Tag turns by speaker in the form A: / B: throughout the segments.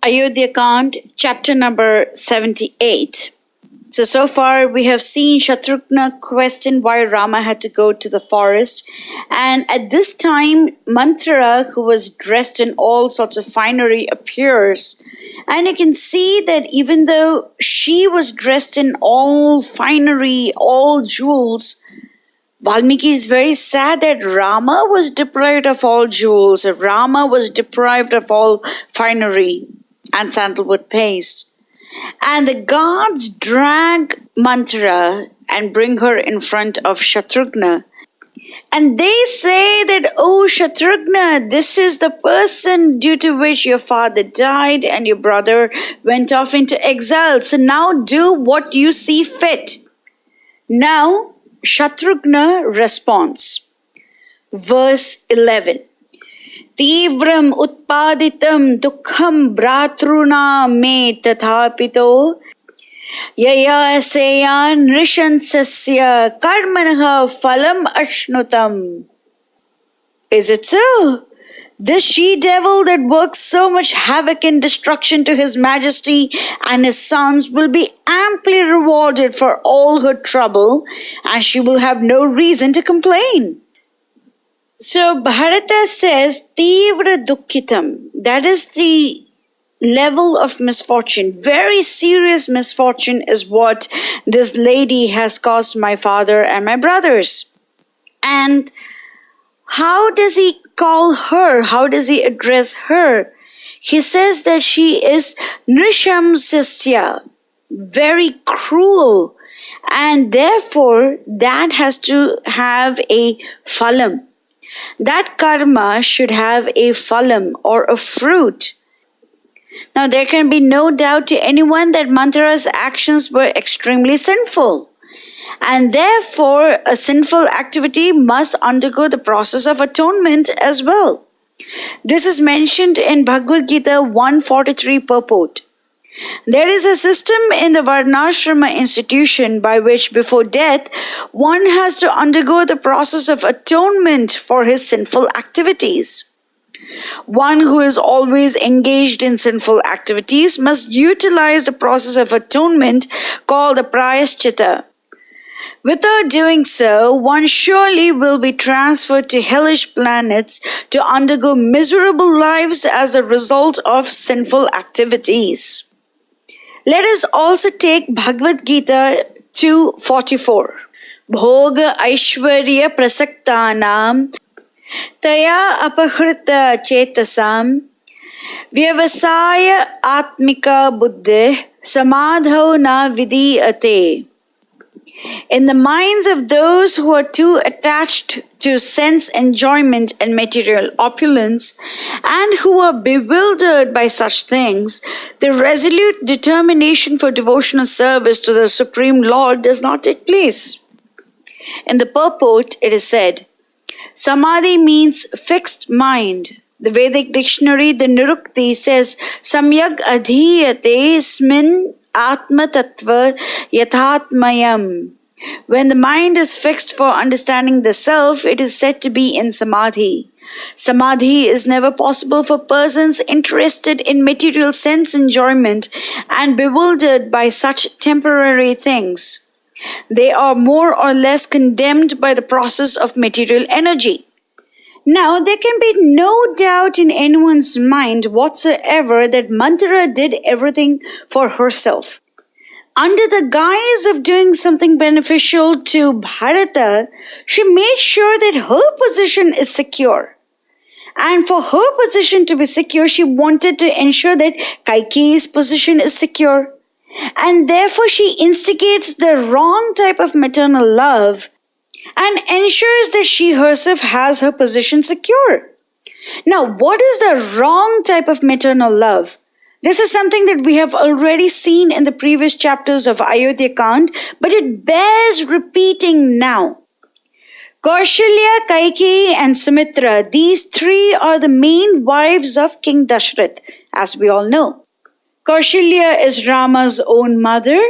A: Ayodhya Kand, chapter number 78. So far we have seen Shatrughna question why Rama had to go to the forest. And at this time, Manthara, who was dressed in all sorts of finery, appears. And you can see that even though she was dressed in all finery, all jewels, Valmiki is very sad that Rama was deprived of all jewels, Rama was deprived of all finery and sandalwood paste. And the gods drag Manthara and bring her in front of Shatrughna. And they say that, oh Shatrughna, this is the person due to which your father died and your brother went off into exile. So now do what you see fit. Now, Shatrughna responds. Verse 11. Tīvram utpaditam dukkham bhratruna me tathapito yaya seya nrishansasya karmanaha phalam ashnutam. Is it so? This she-devil that works so much havoc and destruction to His Majesty and His sons will be amply rewarded for all her trouble, and she will have no reason to complain. So Bharata says, Tīvra dukkhitam, that is the level of misfortune. Very serious misfortune is what this lady has caused my father and my brothers. And how does he call her? How does he address her? He says that she is Nrishamsasya, very cruel, and therefore that has to have a phalam. That karma should have a phalam or a fruit. Now there can be no doubt to anyone that Manthara's actions were extremely sinful. And therefore, a sinful activity must undergo the process of atonement as well. This is mentioned in Bhagavad Gita 143 purport. There is a system in the Varnashrama institution by which before death, one has to undergo the process of atonement for his sinful activities. One who is always engaged in sinful activities must utilize the process of atonement called the prayaschita. Without doing so, one surely will be transferred to hellish planets to undergo miserable lives as a result of sinful activities. Let us also take Bhagavad Gita 2:44. Bhoga Aishwarya Prasaktanam Taya Apahrita Chetasam Vyavasaya Atmika Buddhi Samadho Na Vidiyate. In the minds of those who are too attached to sense enjoyment and material opulence, and who are bewildered by such things, the resolute determination for devotional service to the Supreme Lord does not take place. In the purport, it is said, Samadhi means fixed mind. The Vedic dictionary, the Nirukti, says, Samyag adhiyate smin Atma Tattva Yathatmayam. When the mind is fixed for understanding the self, it is said to be in Samadhi. Samadhi is never possible for persons interested in material sense enjoyment and bewildered by such temporary things. They are more or less condemned by the process of material energy. Now, there can be no doubt in anyone's mind whatsoever that Manthara did everything for herself. Under the guise of doing something beneficial to Bharata, she made sure that her position is secure. And for her position to be secure, she wanted to ensure that Kaikeyi's position is secure. And therefore, she instigates the wrong type of maternal love and ensures that she herself has her position secure. Now, what is the wrong type of maternal love? This is something that we have already seen in the previous chapters of Ayodhya Kand, but it bears repeating now. Kaushalya, Kaikeyi and Sumitra, these three are the main wives of King Dashrath, as we all know. Kaushalya is Rama's own mother.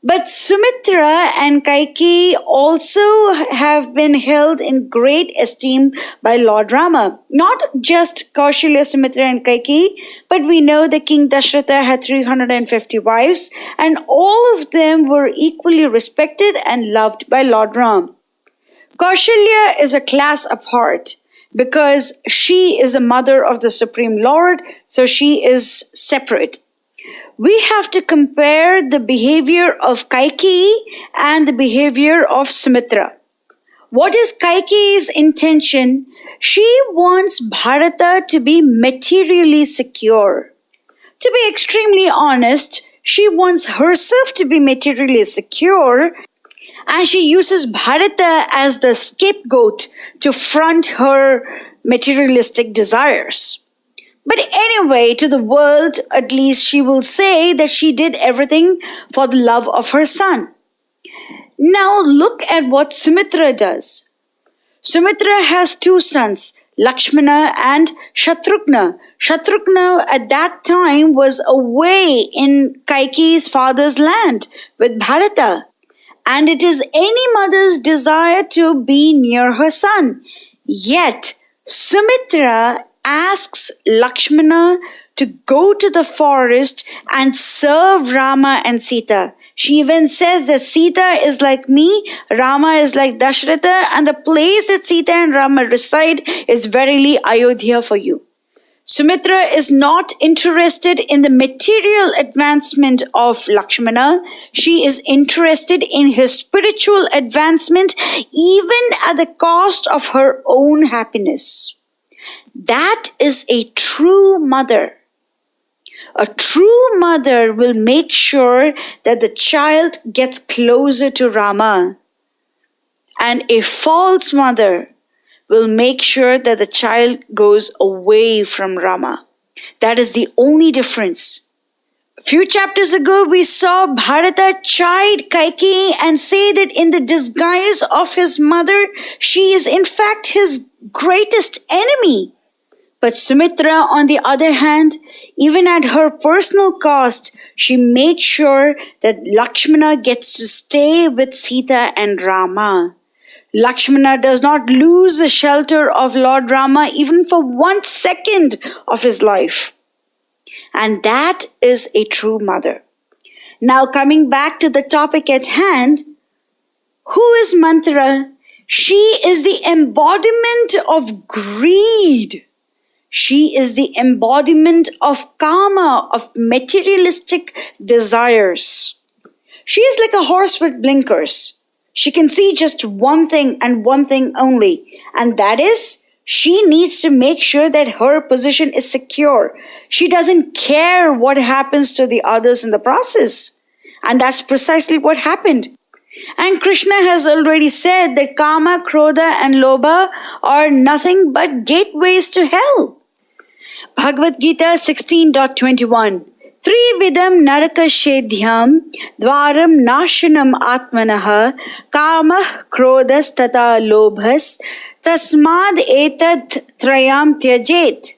A: But Sumitra and Kaikeyi also have been held in great esteem by Lord Rama. Not just Kaushalya, Sumitra, and Kaikeyi, but we know that King Dashratha had 350 wives, and all of them were equally respected and loved by Lord Ram. Kaushalya is a class apart because she is a mother of the Supreme Lord, so she is separate. We have to compare the behavior of Kaikeyi and the behavior of Sumitra. What is Kaikeyi's intention? She wants Bharata to be materially secure. To be extremely honest, she wants herself to be materially secure, and she uses Bharata as the scapegoat to front her materialistic desires. But anyway, to the world, at least she will say that she did everything for the love of her son. Now look at what Sumitra does. Sumitra has two sons, Lakshmana and Shatrughna. Shatrughna at that time was away in Kaikeyi's father's land with Bharata. And it is any mother's desire to be near her son. Yet, Sumitra asks Lakshmana to go to the forest and serve Rama and Sita. She even says that Sita is like me, Rama is like Dashratha, and the place that Sita and Rama reside is verily Ayodhya for you. Sumitra is not interested in the material advancement of Lakshmana. She is interested in his spiritual advancement, even at the cost of her own happiness. That is a true mother. A true mother will make sure that the child gets closer to Rama. And a false mother will make sure that the child goes away from Rama. That is the only difference. A few chapters ago, we saw Bharata chide Kaikeyi and say that in the disguise of his mother, she is in fact his greatest enemy. But Sumitra, on the other hand, even at her personal cost, she made sure that Lakshmana gets to stay with Sita and Rama. Lakshmana does not lose the shelter of Lord Rama even for 1 second of his life. And that is a true mother. Now coming back to the topic at hand, who is Manthara? She is the embodiment of greed. She is the embodiment of kama, of materialistic desires. She is like a horse with blinkers. She can see just one thing and one thing only, and that is, she needs to make sure that her position is secure. She doesn't care what happens to the others in the process. And that's precisely what happened. And Krishna has already said that Kama, Krodha and Lobha are nothing but gateways to hell. Bhagavad Gita 16.21 Trividam narakashedhyam dvaram nashanam atmanah kamah krodhas tata lobhas tasmad etad trayam tyajet.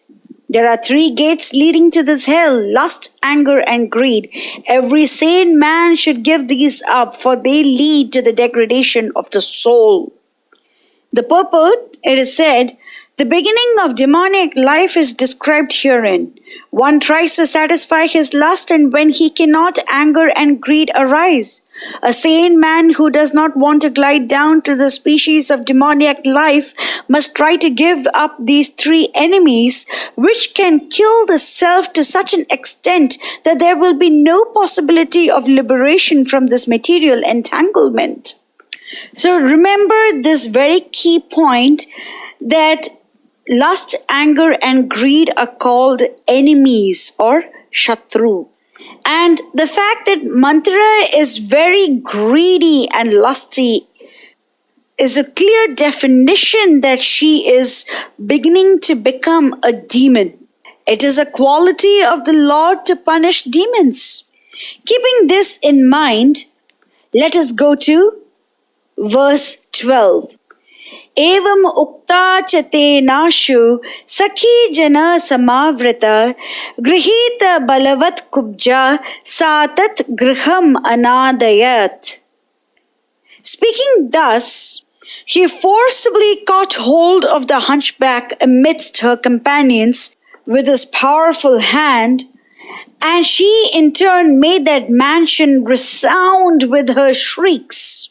A: There are 3 gates leading to this hell, lust, anger and greed. Every sane man should give these up, for they lead to the degradation of the soul. The purport, it is said, the beginning of demonic life is described herein. One tries to satisfy his lust, and when he cannot, anger and greed arise. A sane man who does not want to glide down to the species of demoniac life must try to give up these 3 enemies, which can kill the self to such an extent that there will be no possibility of liberation from this material entanglement. So remember this very key point, that lust, anger and greed are called enemies or Shatru. And the fact that Manthara is very greedy and lusty is a clear definition that she is beginning to become a demon. It is a quality of the Lord to punish demons. Keeping this in mind, let us go to verse 12. Evam ukta chate nashu sakhi jana samavrita grihita balavat kubja satat griham anadayat. Speaking thus, he forcibly caught hold of the hunchback amidst her companions with his powerful hand, and she in turn made that mansion resound with her shrieks.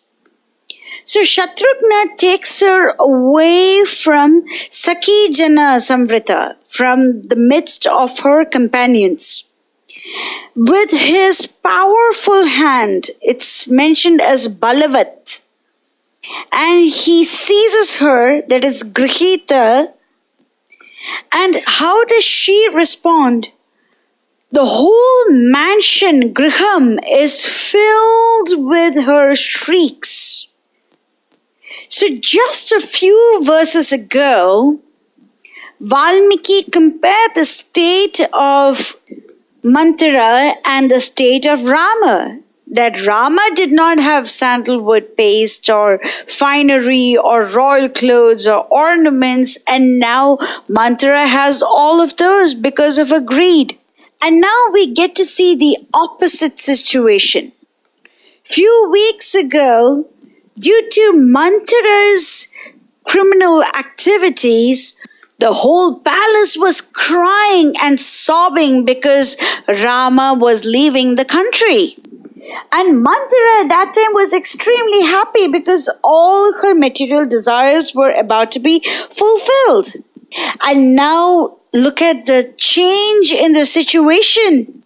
A: So Shatrughna takes her away from Sakhi Jana Samvrita, from the midst of her companions. With his powerful hand, it's mentioned as Balavat, and he seizes her, that is Grihita. And how does she respond? The whole mansion, Griham, is filled with her shrieks. So just a few verses ago, Valmiki compared the state of Manthara and the state of Rama. That Rama did not have sandalwood paste or finery or royal clothes or ornaments, and now Manthara has all of those because of her greed. And now we get to see the opposite situation. Few weeks ago, due to Manthara's criminal activities, the whole palace was crying and sobbing because Rama was leaving the country. And Manthara at that time was extremely happy because all her material desires were about to be fulfilled. And now look at the change in the situation.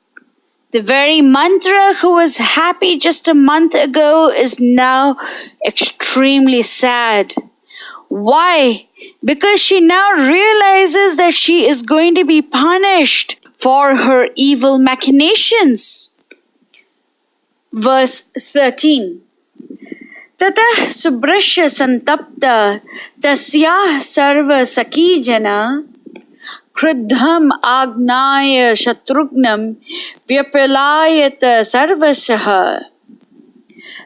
A: The very Manthara who was happy just a month ago is now extremely sad. Why? Because she now realizes that she is going to be punished for her evil machinations. Verse 13. Tatah subrashya santapta tasyah sarva sakijana kruddham agnaya shatrughnam vyapyalayata sarvasaha.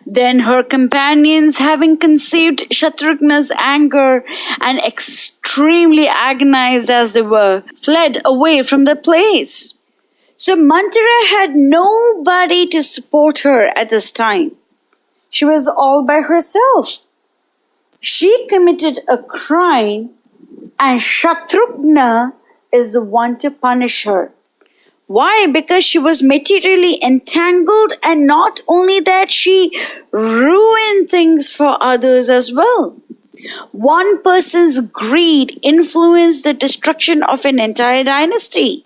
A: Then her companions, having conceived Shatrughna's anger and extremely agonized as they were, fled away from the place. So Manthara had nobody to support her at this time. She was all by herself. She committed a crime, and Shatrughna is the one to punish her. Why? Because she was materially entangled, and not only that, she ruined things for others as well. One person's greed influenced the destruction of an entire dynasty.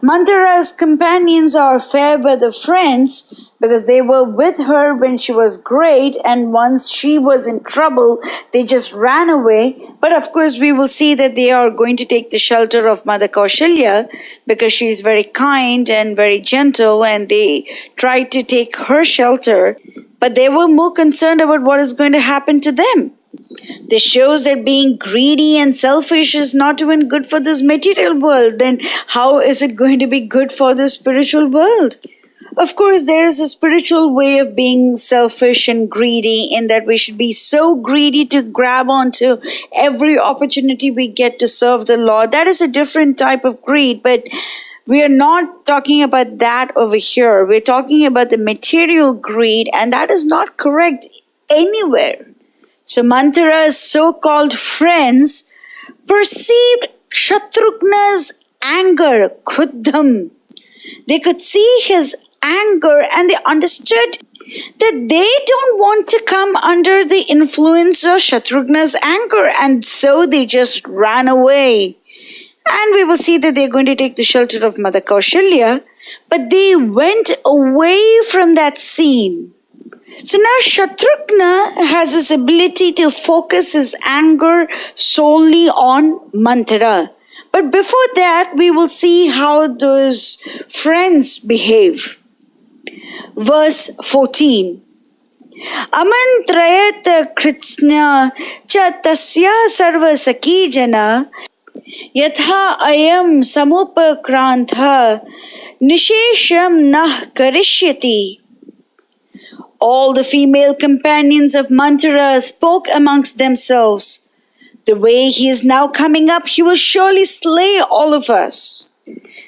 A: Manthara's companions are fair weather friends because they were with her when she was great, and once she was in trouble, they just ran away. But of course, we will see that they are going to take the shelter of Mother Kaushalya because she is very kind and very gentle, and they tried to take her shelter, but they were more concerned about what is going to happen to them. This shows that being greedy and selfish is not even good for this material world. Then how is it going to be good for the spiritual world? Of course, there is a spiritual way of being selfish and greedy, in that we should be so greedy to grab onto every opportunity we get to serve the Lord. That is a different type of greed, but we are not talking about that over here. We're talking about the material greed, and that is not correct anywhere. So Manthara's so-called friends perceived Shatrughna's anger, kruddham. They could see his anger, and they understood that they don't want to come under the influence of Shatrughna's anger, and so they just ran away. And we will see that they're going to take the shelter of Mother Kaushalya, but they went away from that scene. So now Shatrughna has this ability to focus his anger solely on Manthara. But before that, we will see how those friends behave. Verse 14. Amantrayat kritsna cha tasya sarva sakijana yatha ayam samupakrantha nishesham nah karishyati. All the female companions of Manthara spoke amongst themselves. The way he is now coming up, he will surely slay all of us.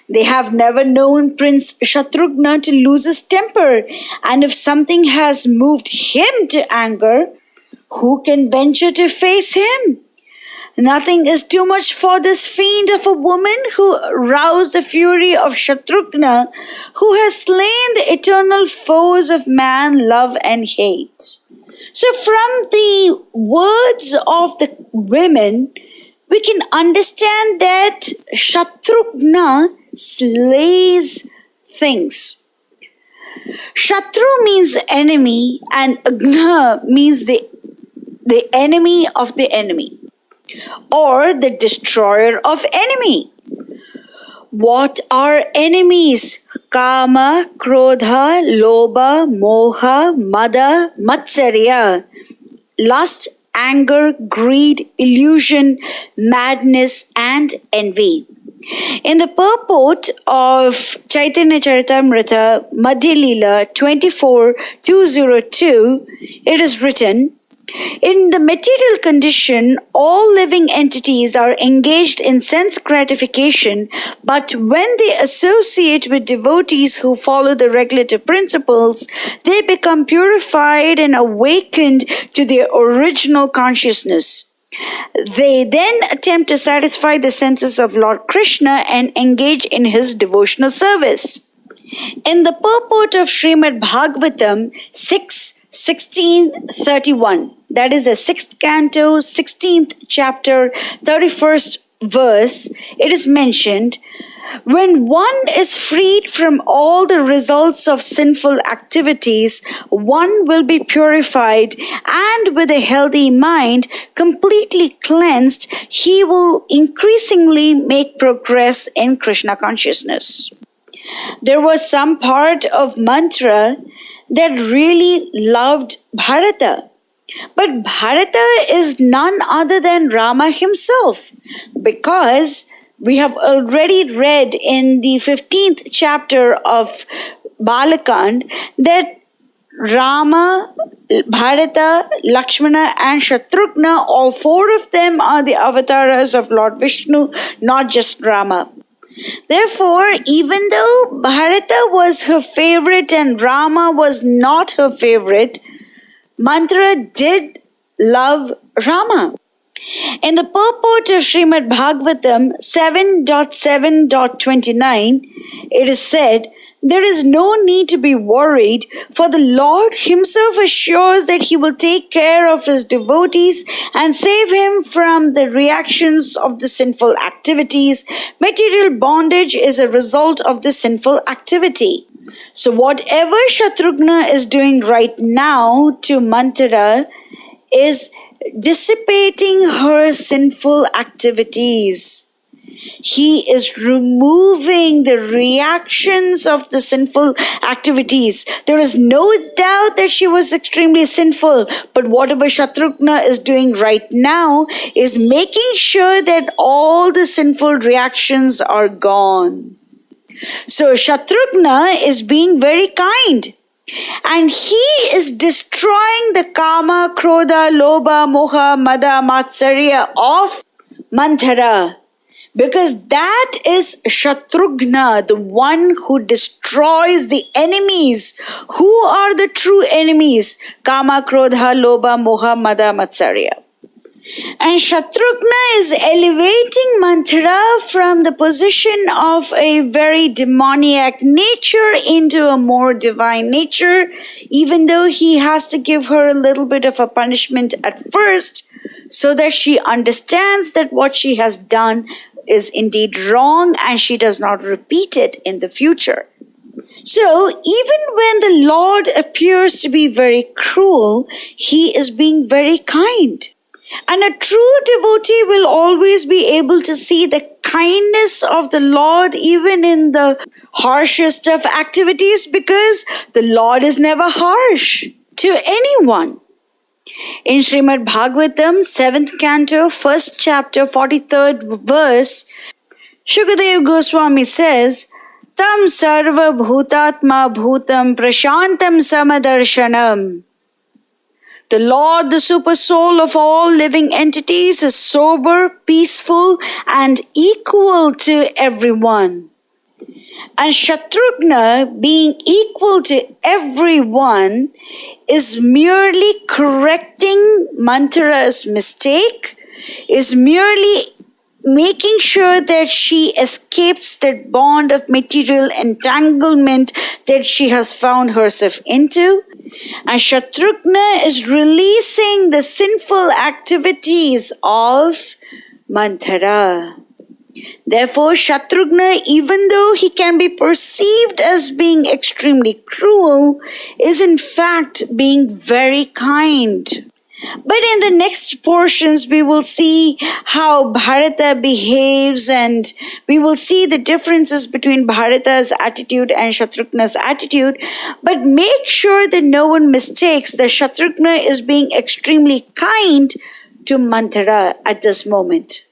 A: They have never known Prince Shatrughna to lose his temper, and if something has moved him to anger, who can venture to face him? Nothing is too much for this fiend of a woman who roused the fury of Shatrughna, who has slain the eternal foes of man, love and hate. So from the words of the women, we can understand that Shatrughna slays things. Shatru means enemy and Agna means the enemy of the enemy or the destroyer of enemy. What are enemies? Kama, Krodha, Lobha, Moha, Mada, Matsarya. Lust, anger, greed, illusion, madness and envy. In the purport of Chaitanya Charitamrita Madhya Leela 24.202, it is written, in the material condition, all living entities are engaged in sense gratification, but when they associate with devotees who follow the regulative principles, they become purified and awakened to their original consciousness. They then attempt to satisfy the senses of Lord Krishna and engage in his devotional service. In the purport of Srimad Bhagavatam 6.16.31, that is the 6th canto, 16th chapter, 31st verse, it is mentioned, when one is freed from all the results of sinful activities, one will be purified and with a healthy mind, completely cleansed, he will increasingly make progress in Krishna consciousness. There was some part of Manthara that really loved Bharata. But Bharata is none other than Rama himself, because we have already read in the 15th chapter of Balakand that Rama, Bharata, Lakshmana and Shatrughna, all four of them are the avatars of Lord Vishnu, not just Rama. Therefore, even though Bharata was her favorite and Rama was not her favorite, Manthara did love Rama. In the purport of Srimad Bhagavatam 7.7.29, it is said, there is no need to be worried, for the Lord himself assures that he will take care of his devotees and save him from the reactions of the sinful activities. Material bondage is a result of the sinful activity. So whatever Shatrughna is doing right now to Manthara is dissipating her sinful activities. He is removing the reactions of the sinful activities. There is no doubt that she was extremely sinful, but whatever Shatrughna is doing right now is making sure that all the sinful reactions are gone. So Shatrughna is being very kind. And he is destroying the Kama, Krodha, Lobha, Moha, Mada, Matsarya of Manthara. Because that is Shatrughna, the one who destroys the enemies. Who are the true enemies? Kama, Krodha, Lobha, Moha, Mada, Matsarya. And Shatrughna is elevating Manthara from the position of a very demoniac nature into a more divine nature, even though he has to give her a little bit of a punishment at first, so that she understands that what she has done is indeed wrong and she does not repeat it in the future. So even when the Lord appears to be very cruel, he is being very kind. And a true devotee will always be able to see the kindness of the Lord even in the harshest of activities, because the Lord is never harsh to anyone. In Srimad Bhagavatam, 7th canto, 1st chapter, 43rd verse, Shukadeva Goswami says, Tam sarva bhutatma bhutam prashantam samadarshanam. The Lord, the super soul of all living entities, is sober, peaceful, and equal to everyone. And Shatrughna, being equal to everyone, is merely correcting Manthara's mistake, is merely making sure that she escapes that bond of material entanglement that she has found herself into. And Shatrughna is releasing the sinful activities of Manthara. Therefore, Shatrughna, even though he can be perceived as being extremely cruel, is in fact being very kind. But in the next portions, we will see how Bharata behaves, and we will see the differences between Bharata's attitude and Shatrughna's attitude. But make sure that no one mistakes that Shatrughna is being extremely kind to Manthara at this moment.